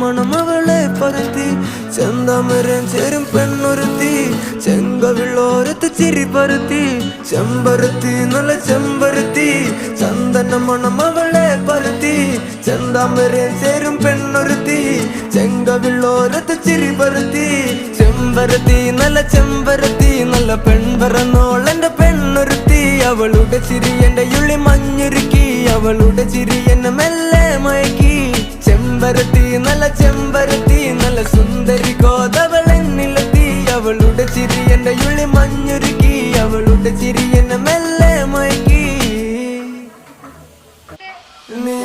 മണം അവളെ പരത്തി ചെന്താമരൻ ചേരും പെണ്ണൊരുത്തി ചെങ്കവിള്ളോരത്ത് ചിരി പരത്തി ചെമ്പരത്തി നല്ല ചെമ്പരത്തി ചന്ദന മണം അവളെ പരത്തി ചെന്താമരൻ ചേരും പെണ്ണൊരുത്തി ചെങ്കവിള്ളോരത്ത് ചിരി പരത്തി ചെമ്പരത്തി നല്ല പെൺപറന്നോളെന്റെ പെണ്ണൊരുത്തി അവളുടെ ചിരി എന്റെ ഉള്ളി മഞ്ഞുരുക്കി അവളുടെ ചിരി എന്നെ മെല്ലെ മയക്കി ചെമ്പരത്തി നല്ല സുന്ദരി കോതവളെന്നിലെത്തി അവളുടെ ചിരി എന്റെ ഉള്ളി മഞ്ഞുരുക്കി അവളുടെ ചിരി എന്നെ മെല്ലെ മയക്കി നീ